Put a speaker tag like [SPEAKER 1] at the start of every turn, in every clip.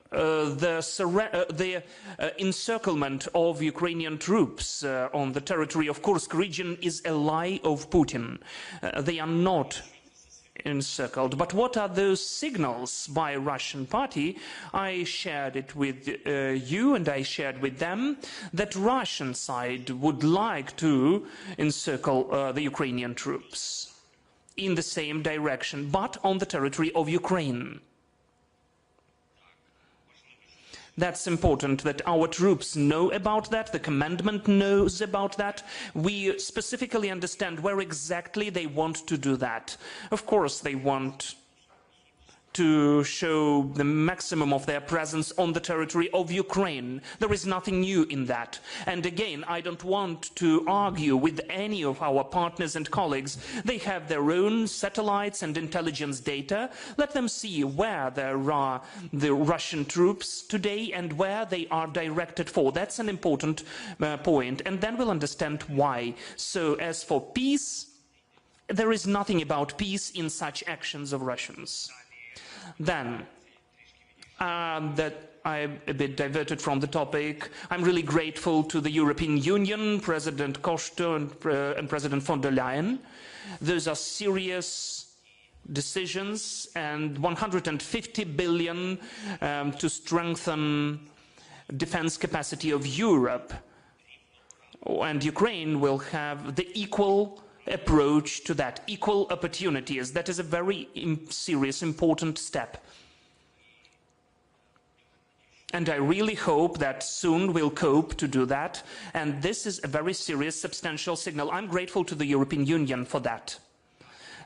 [SPEAKER 1] the encirclement of Ukrainian troops on the territory of Kursk region is a lie of Putin. They are not encircled. But what are those signals by Russian party? I shared it with you and I shared with them that Russian side would like to encircle the Ukrainian troops in the same direction, but on the territory of Ukraine. That's important that our troops know about that, the commandment knows about that. We specifically understand where exactly they want to do that. Of course, they want to show the maximum of their presence on the territory of Ukraine. There is nothing new in that. And again, I don't want to argue with any of our partners and colleagues. They have their own satellites and intelligence data. Let them see where there are the Russian troops today and where they are directed for. That's an important point. And then we'll understand why. So as for peace, there is nothing about peace in such actions of Russians. Then, that I'm a bit diverted from the topic. I'm really grateful to the European Union, President Costa and President von der Leyen. Those are serious decisions, and 150 billion to strengthen defense capacity of Europe. And Ukraine will have the equal approach to that, equal opportunities. That is a very serious, important step. And I really hope that soon we'll cope to do that. And this is a very serious, substantial signal. I'm grateful to the European Union for that.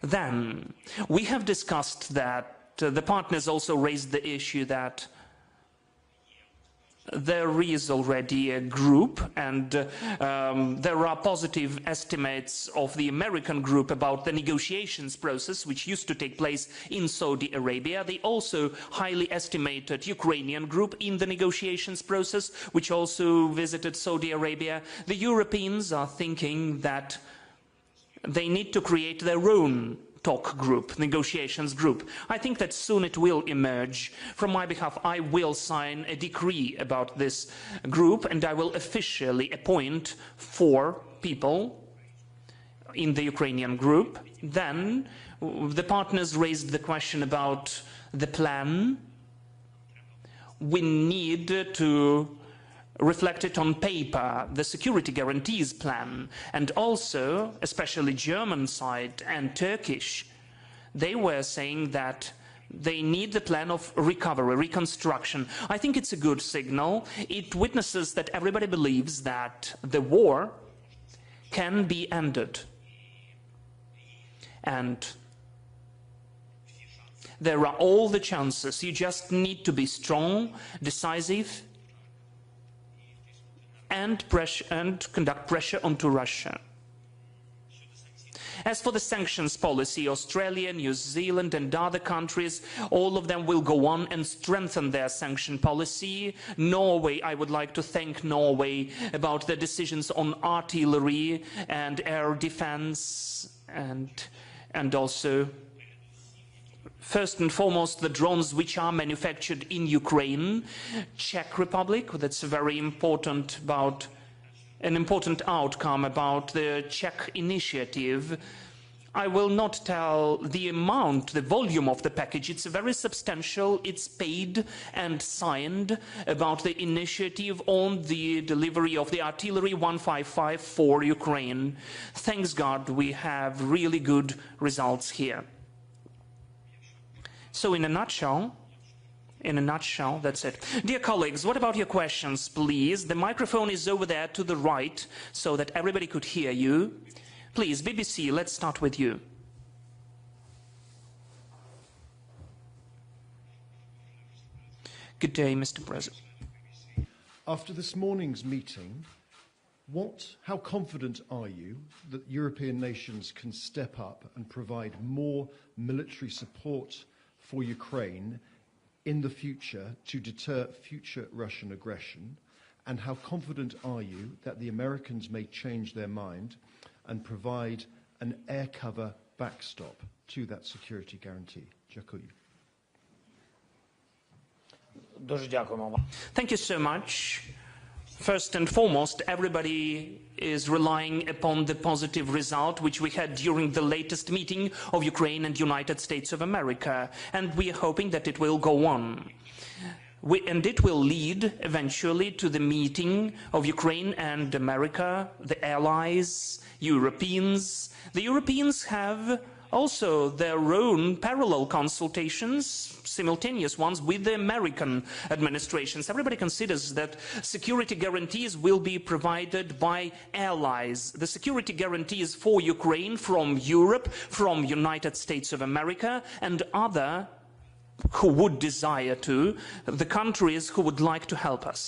[SPEAKER 1] Then, we have discussed that the partners also raised the issue that there is already a group, and there are positive estimates of the American group about the negotiations process, which used to take place in Saudi Arabia. They also highly estimated Ukrainian group in the negotiations process, which also visited Saudi Arabia. The Europeans are thinking that they need to create their own talk group, negotiations group. I think that soon it will emerge. From my behalf, I will sign a decree about this group, and I will officially appoint 4 people in the Ukrainian group. Then the partners raised the question about the plan. We need to reflect it on paper, the security guarantees plan, and also, especially German side and Turkish, they were saying that they need the plan of recovery, reconstruction. I think it's a good signal. It witnesses that everybody believes that the war can be ended. And there are all the chances. You just need to be strong, decisive, and conduct pressure onto Russia. As for the sanctions policy, Australia, New Zealand and other countries, all of them will go on and strengthen their sanction policy. Norway, I would like to thank Norway about the decisions on artillery and air defense, and also first and foremost, the drones which are manufactured in Ukraine, Czech Republic. That's very important, about an important outcome about the Czech initiative. I will not tell the amount, the volume of the package. It's very substantial. It's paid and signed about the initiative on the delivery of the artillery 155 for Ukraine. Thanks God, we have really good results here. So in a nutshell, that's it. Dear colleagues, what about your questions, please? The microphone is over there to the right, so that everybody could hear you. Please, BBC, let's start with you. Good day, Mr. President.
[SPEAKER 2] After this morning's meeting, how confident are you that European nations can step up and provide more military support for Ukraine in the future to deter future Russian aggression? And how confident are you that the Americans may change their mind and provide an air cover backstop to that security guarantee? Dziękuję.
[SPEAKER 3] Дуже дякуємо вам.
[SPEAKER 1] Thank you so much. First and foremost, everybody is relying upon the positive result which we had during the latest meeting of Ukraine and United States of America, and we are hoping that it will go on. And it will lead eventually to the meeting of Ukraine and America, the allies, Europeans. The Europeans have also their own parallel consultations, simultaneous ones, with the American administrations. Everybody considers that security guarantees will be provided by allies. The security guarantees for Ukraine from Europe, from United States of America, and other who would desire to, the countries who would like to help us.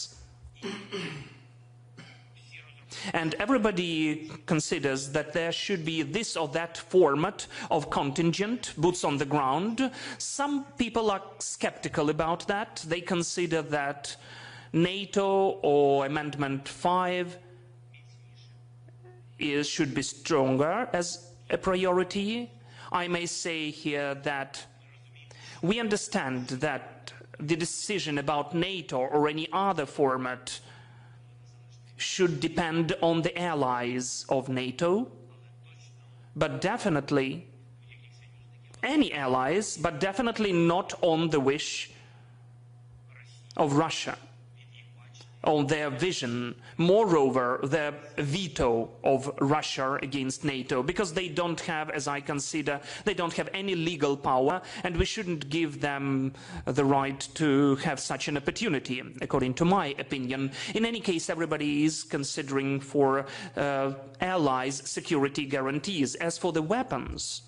[SPEAKER 1] And everybody considers that there should be this or that format of contingent, boots on the ground. Some people are skeptical about that. They consider that NATO or Amendment 5 should be stronger as a priority. I may say here that we understand that the decision about NATO or any other format should depend on the allies of NATO, but definitely any allies, but definitely not on the wish of Russia, on their vision, moreover, their veto of Russia against NATO, because they don't have, as I consider, they don't have any legal power, and we shouldn't give them the right to have such an opportunity, according to my opinion. In any case, everybody is considering for allies security guarantees. As for the weapons,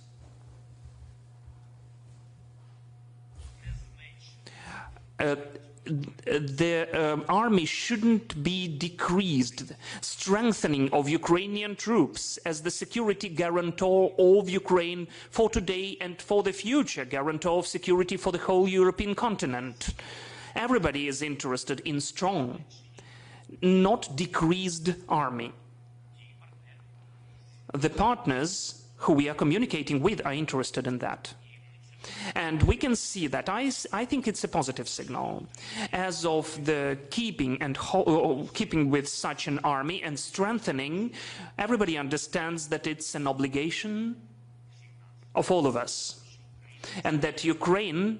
[SPEAKER 1] the army shouldn't be decreased. Strengthening of Ukrainian troops as the security guarantor of Ukraine for today and for the future, guarantor of security for the whole European continent. Everybody is interested in strong, not decreased army. The partners who we are communicating with are interested in that. And we can see that. I think it's a positive signal. As of the keeping with such an army and strengthening, everybody understands that it's an obligation of all of us, and that Ukraine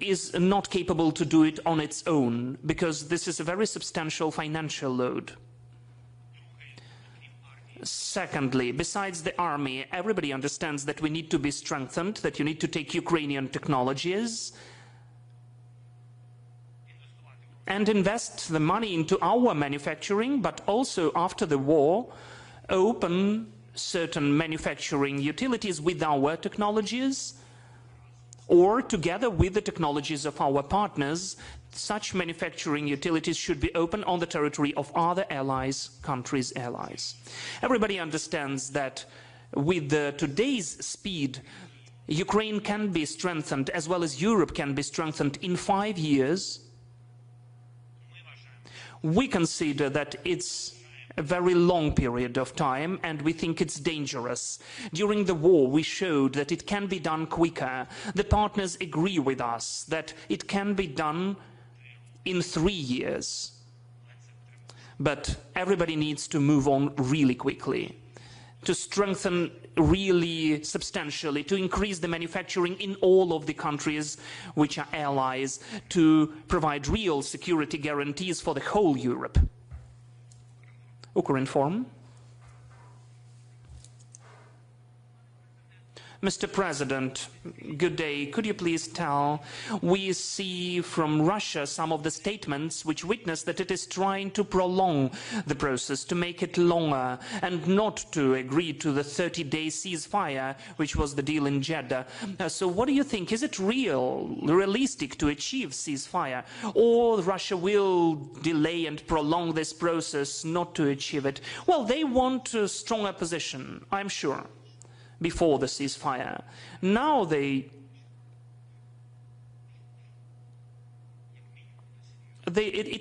[SPEAKER 1] is not capable to do it on its own, because this is a very substantial financial load. Secondly, besides the army, everybody understands that we need to be strengthened, that you need to take Ukrainian technologies and invest the money into our manufacturing, but also after the war, open certain manufacturing utilities with our technologies, or together with the technologies of our partners. Such manufacturing utilities should be open on the territory of other allies, countries' allies. Everybody understands that with today's speed, Ukraine can be strengthened as well as Europe can be strengthened in 5 years. We consider that it's a very long period of time, and we think it's dangerous. During the war, we showed that it can be done quicker. The partners agree with us that it can be done in 3 years. But everybody needs to move on really quickly, to strengthen really substantially, to increase the manufacturing in all of the countries which are allies, to provide real security guarantees for the whole Europe. Ukrinform. Mr. President, good day. Could you please tell, we see from Russia some of the statements which witness that it is trying to prolong the process, to make it longer, and not to agree to the 30-day ceasefire, which was the deal in Jeddah. So what do you think? Is it realistic to achieve ceasefire? Or Russia will delay and prolong this process not to achieve it? Well, they want a stronger position, I'm sure, before the ceasefire. Now it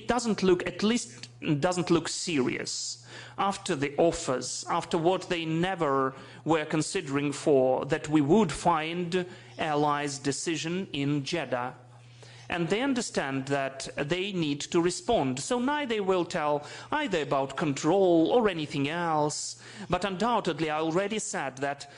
[SPEAKER 1] doesn't look, at least doesn't look serious. After the offers, after what they never were considering for, that we would find allies' decision in Jeddah. And they understand that they need to respond. So now they will tell either about control or anything else. But undoubtedly, I already said that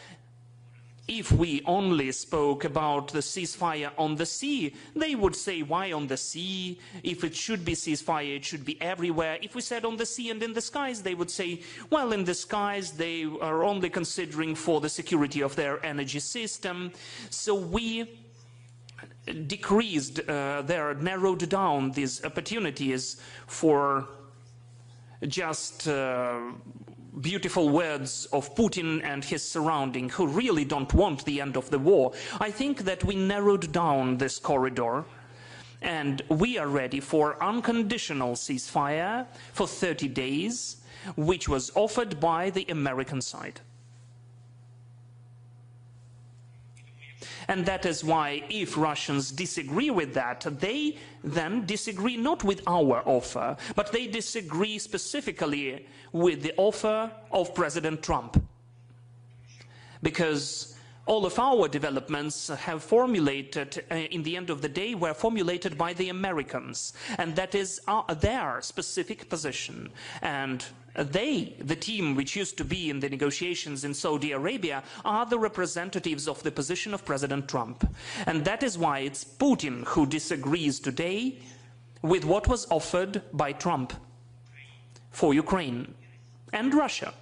[SPEAKER 1] if we only spoke about the ceasefire on the sea, they would say, why on the sea? If it should be ceasefire, it should be everywhere. If we said on the sea and in the skies, they would say, well, in the skies, they are only considering for the security of their energy system. So we narrowed down these opportunities for just beautiful words of Putin and his surrounding, who really don't want the end of the war. I think that we narrowed down this corridor, and we are ready for unconditional ceasefire for 30 days, which was offered by the American side. And that is why, if Russians disagree with that, they then disagree not with our offer, but they disagree specifically with the offer of President Trump. Because all of our developments have formulated, in the end of the day, were formulated by the Americans. And that is their specific position. And they, the team which used to be in the negotiations in Saudi Arabia, are the representatives of the position of President Trump. And that is why it's Putin who disagrees today with what was offered by Trump for Ukraine and Russia.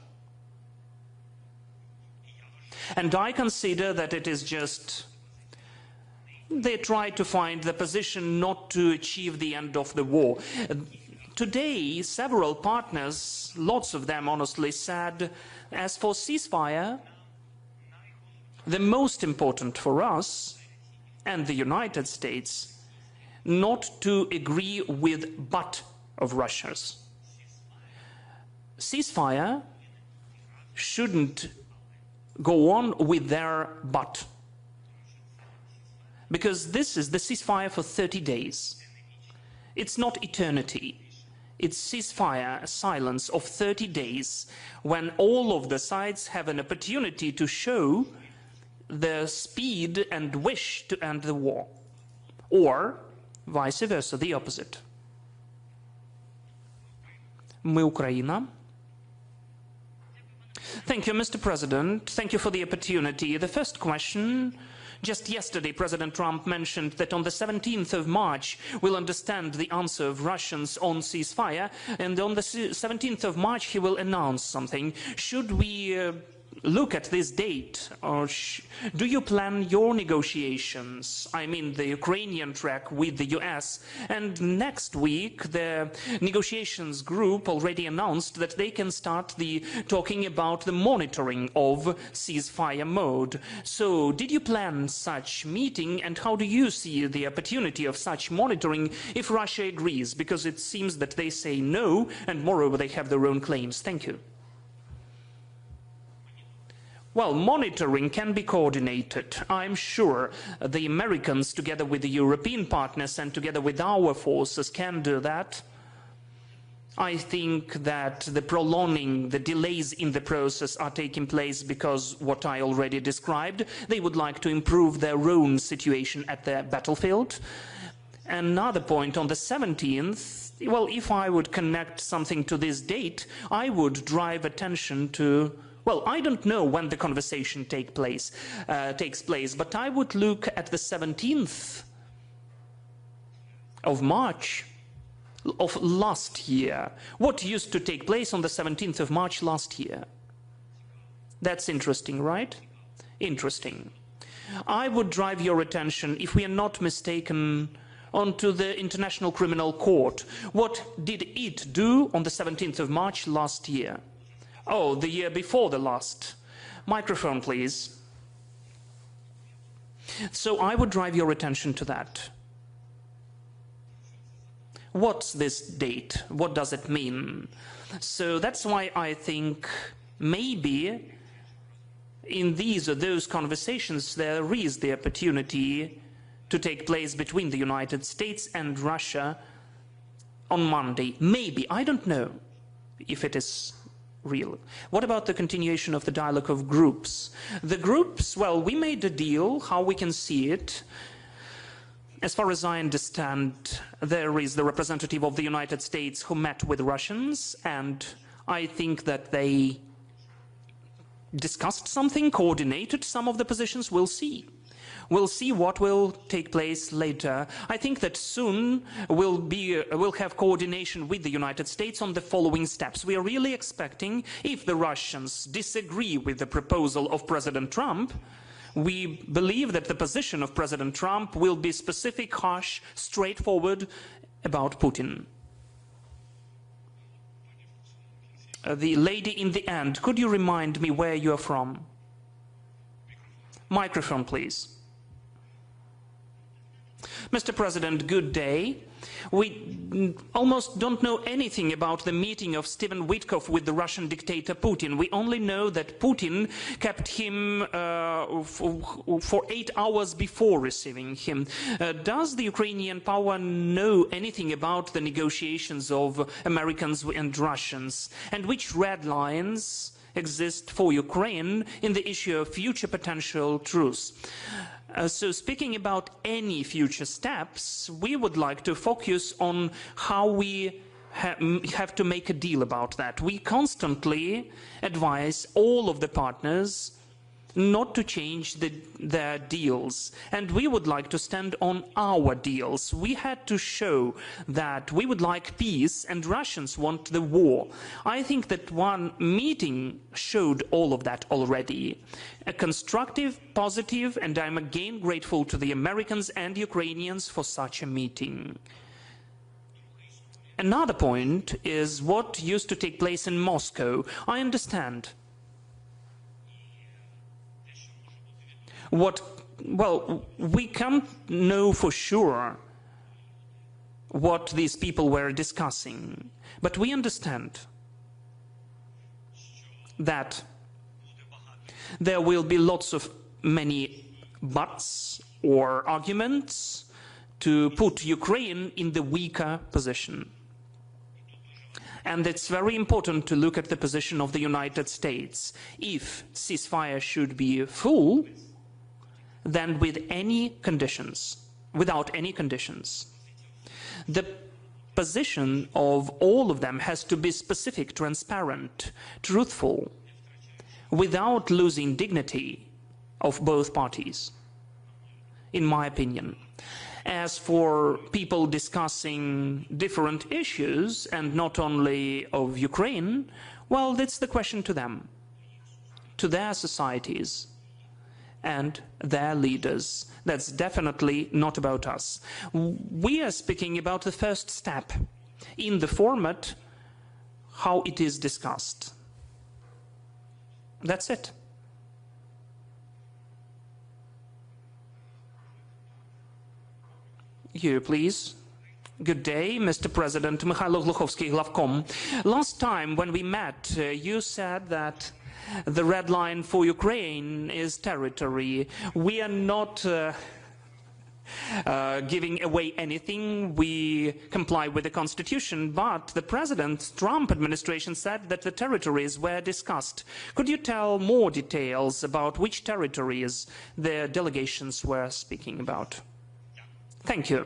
[SPEAKER 1] And I consider that it is just, they try to find the position not to achieve the end of the war. Today, several partners, lots of them honestly, said, as for ceasefire, the most important for us and the United States, not to agree with but of Russia's. Ceasefire shouldn't go on with their but. Because this is the ceasefire for 30 days. It's not eternity. It's ceasefire, a silence of 30 days, when all of the sides have an opportunity to show their speed and wish to end the war. Or, vice versa, the opposite. Ми Україна. Thank you, Mr. President. Thank you for the opportunity. The first question, just yesterday President Trump mentioned that on the 17th of March we'll understand the answer of Russians on ceasefire, and on the 17th of March he will announce something. Should we look at this date, or do you plan your negotiations, I mean the Ukrainian track, with the US? And next week the negotiations group already announced that they can start talking about the monitoring of ceasefire mode. So did you plan such meeting, and how do you see the opportunity of such monitoring if Russia agrees? Because it seems that they say no, and moreover they have their own claims. Thank you. Well, monitoring can be coordinated. I'm sure the Americans, together with the European partners and together with our forces, can do that. I think that the prolonging, the delays in the process are taking place because what I already described. They would like to improve their own situation at the battlefield. Another point, on the 17th, well, if I would connect something to this date, I would drive attention to, well, I don't know when the conversation takes place, but I would look at the 17th of March of last year. What used to take place on the 17th of March last year? That's interesting, right? Interesting. I would drive your attention, if we are not mistaken, onto the International Criminal Court. What did it do on the 17th of March last year? Oh, the year before the last. Microphone, please. So I would drive your attention to that. What's this date? What does it mean? So that's why I think maybe in these or those conversations there is the opportunity to take place between the United States and Russia on Monday. Maybe, I don't know if it is real. What about the continuation of the dialogue of groups? The groups, well, we made a deal, how we can see it, As far as I understand, there is the representative of the United States who met with Russians, and I think that they discussed something, coordinated some of the positions. We'll see. We'll see what will take place later. I think that soon we'll have coordination with the United States on the following steps. We are really expecting, if the Russians disagree with the proposal of President Trump, we believe that the position of President Trump will be specific, harsh, straightforward about Putin. The lady in the end, could you remind me where you are from? Microphone, please. Mr. President, good day. We almost don't know anything about the meeting of Stephen Witkoff with the Russian dictator Putin. We only know that Putin kept him for 8 hours before receiving him. Does the Ukrainian power know anything about the negotiations of Americans and Russians? And which red lines exist for Ukraine in the issue of future potential truce? So speaking about any future steps, we would like to focus on how we have to make a deal about that. We constantly advise all of the partners not to change their deals, and we would like to stand on our deals. We had to show that we would like peace and Russians want the war. I think that one meeting showed all of that already. A constructive, positive, and I'm again grateful to the Americans and Ukrainians for such a meeting. Another point is what used to take place in Moscow. I understand. Well, we can't know for sure what these people were discussing, but we understand that there will be many buts or arguments to put Ukraine in the weaker position. And it's very important to look at the position of the United States. If ceasefire should be full, then with any conditions, without any conditions. The position of all of them has to be specific, transparent, truthful, without losing dignity of both parties, in my opinion. As for people discussing different issues, and not only of Ukraine, well, that's the question to them, to their societies and their leaders. That's definitely not about us. We are speaking about the first step in the format, how it is discussed. That's it. You, please. Good day, Mr. President. Mikhailo Gluchovsky, Glavkom. Last time when we met, you said that the red line for Ukraine is territory. We are not giving away anything. We comply with the Constitution, but the President Trump administration said that the territories were discussed. Could you tell more details about which territories the delegations were speaking about? Thank you.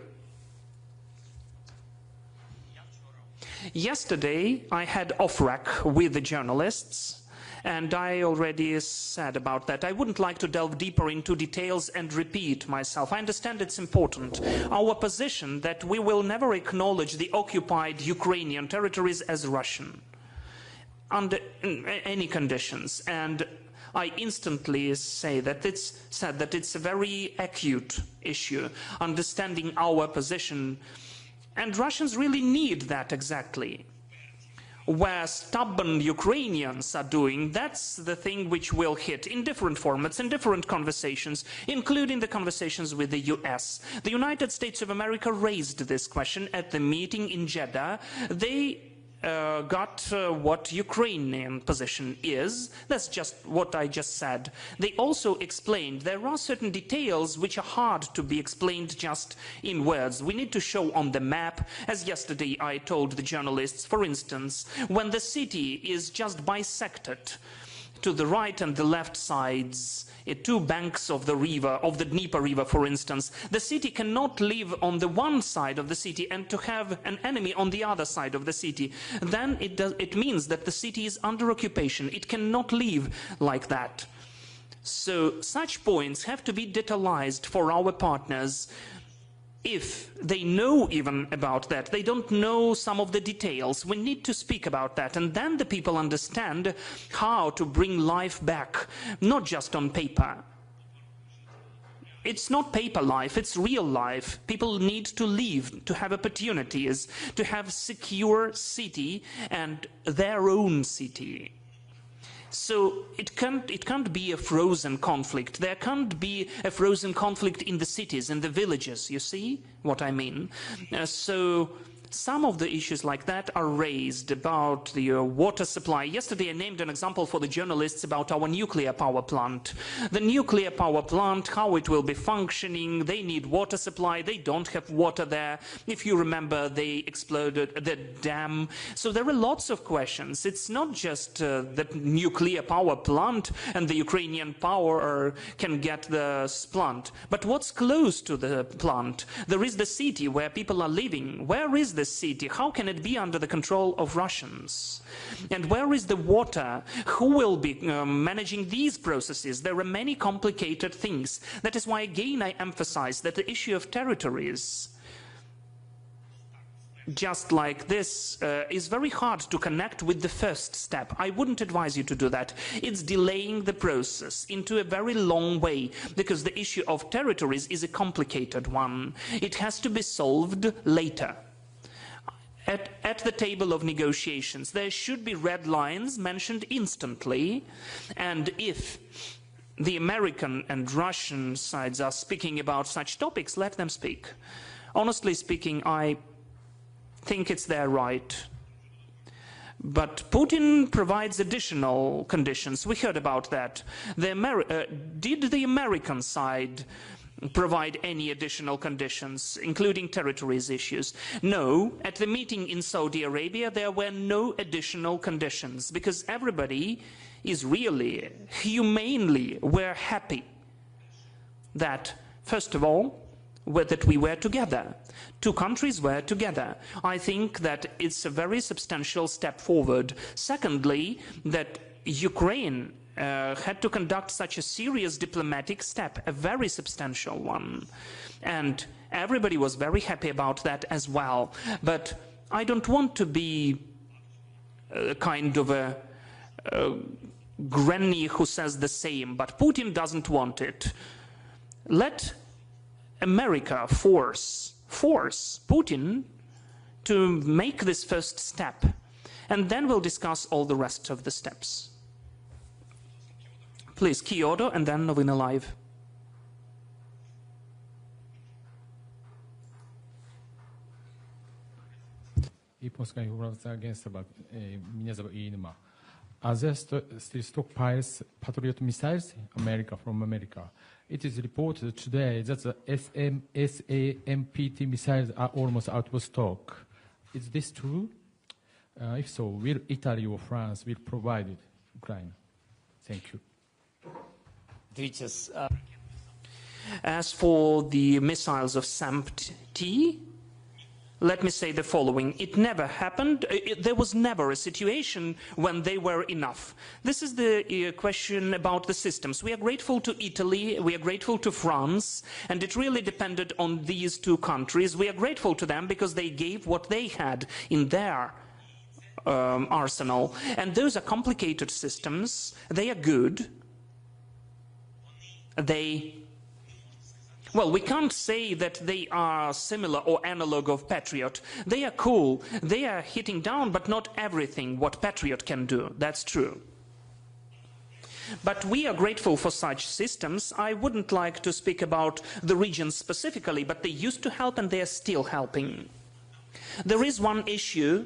[SPEAKER 1] Yesterday, I had off-rec with the journalists, and I already said about that. I wouldn't like to delve deeper into details and repeat myself. I understand it's important. Our position that we will never acknowledge the occupied Ukrainian territories as Russian under any conditions. And I instantly say that it's a very acute issue, understanding our position. And Russians really need that exactly. Where stubborn Ukrainians are doing, that's the thing which will hit in different formats, in different conversations, including the conversations with the US. The United States of America raised this question at the meeting in Jeddah. They got what Ukrainian position is. That's just what I just said. They also explained there are certain details which are hard to be explained just in words. We need to show on the map, as yesterday I told the journalists, for instance, when the city is just bisected to the right and the left sides, two banks of the river, of the Dnieper River, for instance. The city cannot live on the one side of the city and to have an enemy on the other side of the city. Then it means that the city is under occupation. It cannot live like that. So such points have to be detailized for our partners. If they know even about that, they don't know some of the details. We need to speak about that, and then the people understand how to bring life back, not just on paper. It's not paper life, it's real life. People need to live, to have opportunities, to have secure city and their own city. So it can't be a frozen conflict. There can't be a frozen conflict in the cities, in the villages, you see what I mean? So some of the issues like that are raised about the water supply. Yesterday I named an example for the journalists about our nuclear power plant. The nuclear power plant, how it will be functioning, they need water supply, they don't have water there. If you remember, they exploded the dam. So there are lots of questions. It's not just the nuclear power plant and the Ukrainian power can get the plant, but what's close to the plant? There is the city where people are living. Where is the city? How can it be under the control of Russians? And where is the water? Who will be managing these processes? There are many complicated things. That is why again I emphasize that the issue of territories, just like this, is very hard to connect with the first step. I wouldn't advise you to do that. It's delaying the process into a very long way, because the issue of territories is a complicated one. It has to be solved later. At the table of negotiations, there should be red lines mentioned instantly, and if the American and Russian sides are speaking about such topics, let them speak. Honestly speaking, I think it's their right. But Putin provides additional conditions. We heard about that. Did the American side provide any additional conditions, including territories issues? No. At the meeting in Saudi Arabia, there were no additional conditions, because everybody is really, humanely, were happy that, first of all, that we were together. Two countries were together. I think that it's a very substantial step forward. Secondly, that Ukraine had to conduct such a serious diplomatic step, a very substantial one. And everybody was very happy about that as well. But I don't want to be a kind of a granny who says the same, but Putin doesn't want it. Let America force Putin to make this first step, and then we'll discuss all the rest of the steps. Please, Kyoto, and then Novina Live.
[SPEAKER 3] Are there still stockpiles Patriot missiles from America? It is reported today that the SAMPT missiles are almost out of stock. Is this true? If so, will Italy or France provide it Ukraine? Thank you.
[SPEAKER 1] As for the missiles of SAMPT, let me say the following. It never happened. There was never a situation when they were enough. This is the question about the systems. We are grateful to Italy, we are grateful to France, and it really depended on these two countries. We are grateful to them because they gave what they had in their arsenal. And those are complicated systems. They are good. Well, we can't say that they are similar or analog of Patriot. They are cool. They are hitting down, but not everything what Patriot can do. That's true. But we are grateful for such systems. I wouldn't like to speak about the region specifically, but they used to help and they are still helping. There is one issue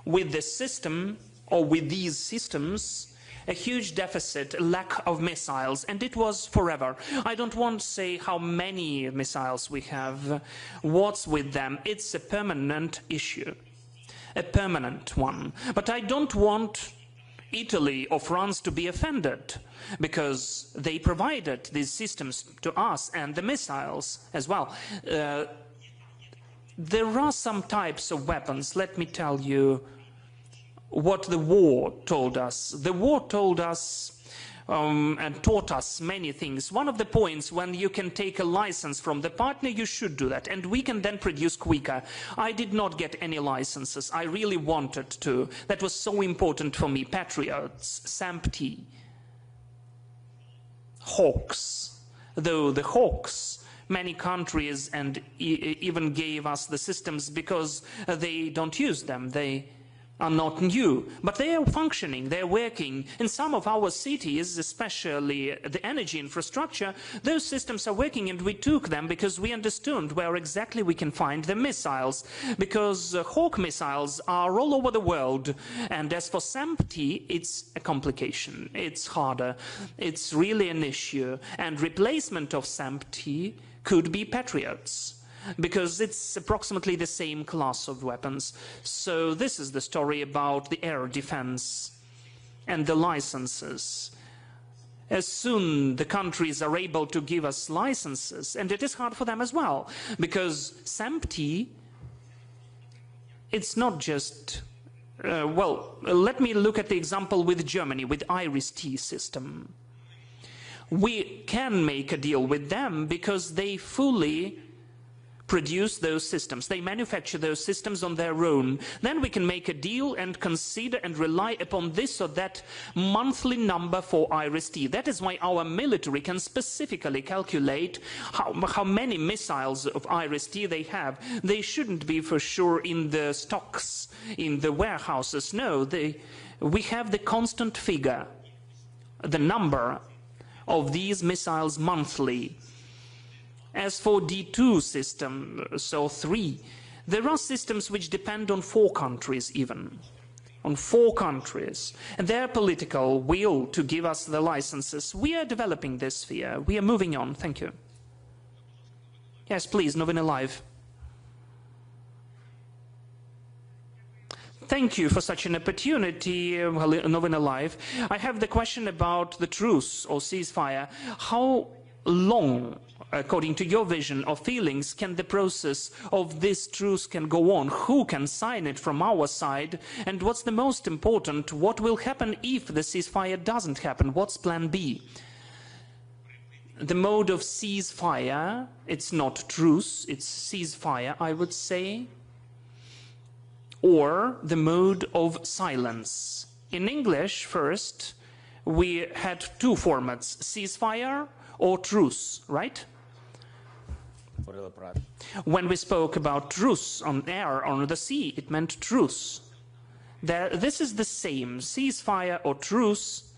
[SPEAKER 1] with this system, or with these systems, a huge deficit, a lack of missiles, and it was forever. I don't want to say how many missiles we have, what's with them. It's a permanent issue, a permanent one. But I don't want Italy or France to be offended, because they provided these systems to us and the missiles as well. There are some types of weapons. Let me tell you what the war told us. The war told us and taught us many things. One of the points, when you can take a license from the partner, you should do that, and we can then produce quicker. I did not get any licenses. I really wanted to. That was so important for me. Patriots, SAMP-T, Hawks. Though the Hawks, many countries and even gave us the systems because they don't use them. They are not new, but they are functioning, they are working. In some of our cities, especially the energy infrastructure, those systems are working, and we took them because we understood where exactly we can find the missiles, because Hawk missiles are all over the world. And as for SAMP-T, it's a complication, it's harder, it's really an issue, and replacement of SAMP-T could be Patriots, because it's approximately the same class of weapons. So this is the story about the air defense and the licenses. As soon the countries are able to give us licenses, and it is hard for them as well, because SAMP-T, it's not just, well, let me look at the example with Germany, with IRIS-T system. We can make a deal with them because they fully produce those systems. They manufacture those systems on their own. Then we can make a deal and consider and rely upon this or that monthly number for IRIS-T. That is why our military can specifically calculate how many missiles of IRIS-T they have. They shouldn't be for sure in the stocks, in the warehouses. No, we have the constant figure, the number of these missiles monthly. As for D2 system, so 3, there are systems which depend on 4 countries even, on 4 countries, and their political will to give us the licenses. We are developing this sphere. We are moving on. Thank you. Yes, please, Novina Live. Thank you for such an opportunity, Novina Live. I have the question about the truce or ceasefire. How long, according to your vision or feelings, can the process of this truce can go on? Who can sign it from our side? And what's the most important, what will happen if the ceasefire doesn't happen? What's plan B? The mode of ceasefire, it's not truce, it's ceasefire, I would say. Or the mode of silence. In English, first, we had 2 formats, ceasefire or truce, right? When we spoke about truce on air, on the sea, it meant truce. This is the same, ceasefire or truce,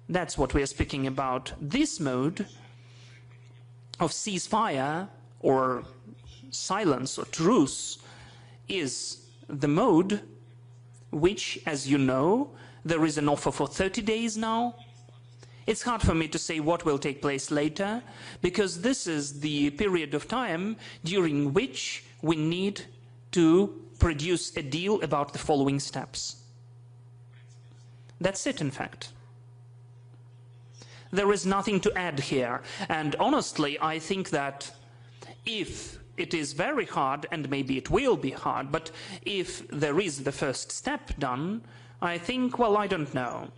[SPEAKER 1] that's what we are speaking about. This mode of ceasefire or silence or truce is the mode which, as you know, there is an offer for 30 days now. It's hard for me to say what will take place later, because this is the period of time during which we need to produce a deal about the following steps. That's it, in fact. There is nothing to add here. And honestly, I think that if it is very hard, and maybe it will be hard, but if there is the first step done, I think, well, I don't know.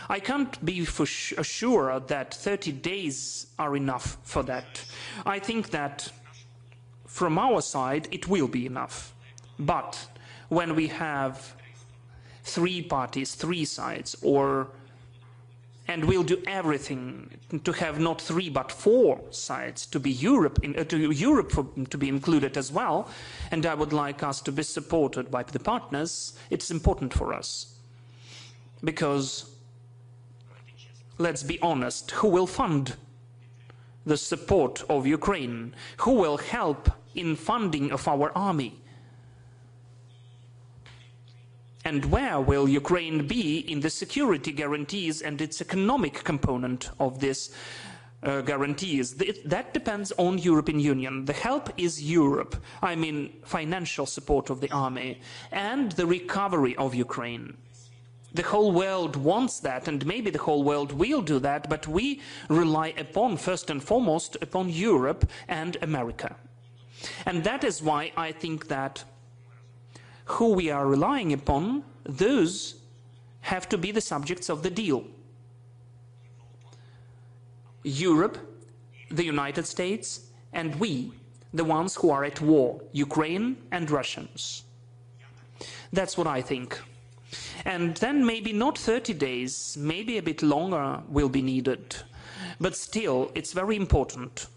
[SPEAKER 1] I can't be for sure that 30 days are enough for that. I think that from our side it will be enough. But when we have 3 parties, 3 sides, and we'll do everything to have not 3 but 4 sides, to be Europe to be included as well, and I would like us to be supported by the partners, it's important for us. Because let's be honest, who will fund the support of Ukraine? Who will help in funding of our army? And where will Ukraine be in the security guarantees and its economic component of this guarantees? That depends on European Union. The help is Europe. I mean financial support of the army and the recovery of Ukraine. The whole world wants that, and maybe the whole world will do that, but we rely upon, first and foremost, upon Europe and America. And that is why I think that who we are relying upon, those have to be the subjects of the deal. Europe, the United States, and we, the ones who are at war, Ukraine and Russians. That's what I think. And then maybe not 30 days, maybe a bit longer will be needed. But still, it's very important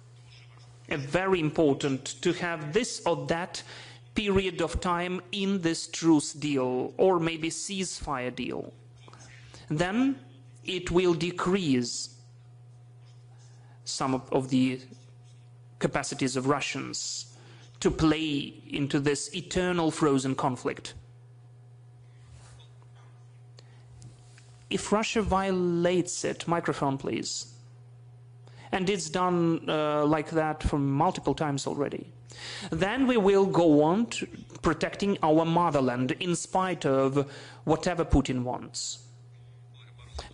[SPEAKER 1] to have this or that period of time in this truce deal, or maybe ceasefire deal. Then it will decrease some of the capacities of Russians to play into this eternal frozen conflict. If Russia violates it, microphone please, and it's done like that for multiple times already, then we will go on to protecting our motherland in spite of whatever Putin wants.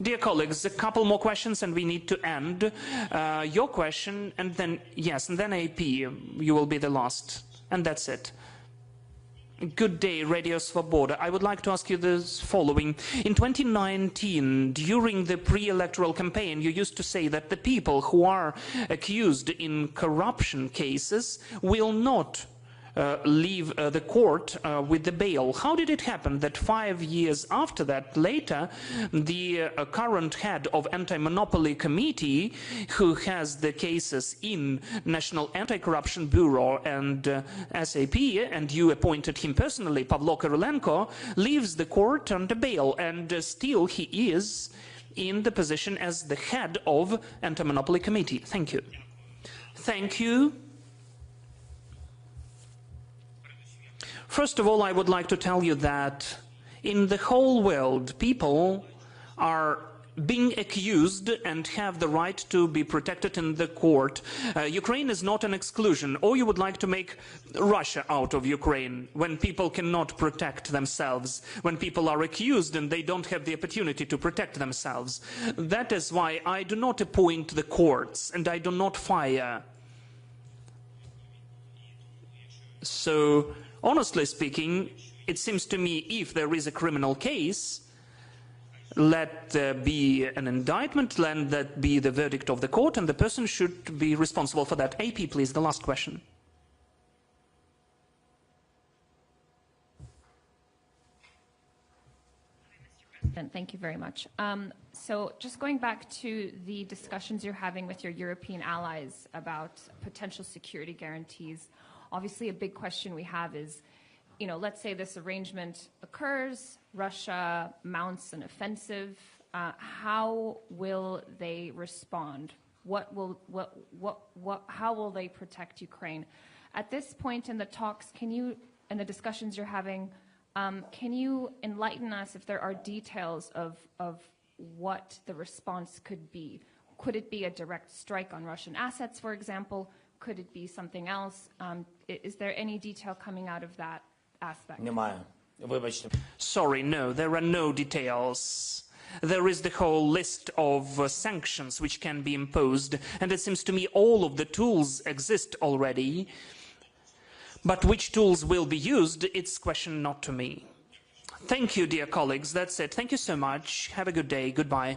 [SPEAKER 1] Dear colleagues, a couple more questions and we need to end. Your question, and then, yes, and then AP, you will be the last, and that's it. Good day, Radio Svoboda. I would like to ask you the following. In 2019, during the pre-electoral campaign, you used to say that the people who are accused in corruption cases will not leave the court with the bail. How did it happen that 5 years after that, later, the current head of Anti-Monopoly Committee, who has the cases in National Anti-Corruption Bureau and SAP, and you appointed him personally, Pavlo Kyrylenko, leaves the court under bail, and still he is in the position as the head of Anti-Monopoly Committee? Thank you. Thank you. First of all, I would like to tell you that in the whole world, people are being accused and have the right to be protected in the court. Ukraine is not an exclusion. Or you would like to make Russia out of Ukraine when people cannot protect themselves, when people are accused and they don't have the opportunity to protect themselves. That is why I do not appoint the courts and I do not fire. So, honestly speaking, it seems to me if there is a criminal case, let there be an indictment, let that be the verdict of the court, and the person should be responsible for that. AP, please, the last question.
[SPEAKER 4] Thank you very much. So just going back to the discussions you're having with your European allies about potential security guarantees, obviously a big question we have is, you know, let's say this arrangement occurs, Russia mounts an offensive, how will they respond? How will they protect Ukraine? At this point in the talks, can you, in the discussions you're having, can you enlighten us if there are details of what the response could be? Could it be a direct strike on Russian assets, for example? Could it be something else? Is there any detail coming out of that aspect?
[SPEAKER 1] Sorry, no, there are no details. There is the whole list of sanctions which can be imposed, and it seems to me all of the tools exist already. But which tools will be used, it's a question not to me. Thank you, dear colleagues. That's it. Thank you so much. Have a good day. Goodbye.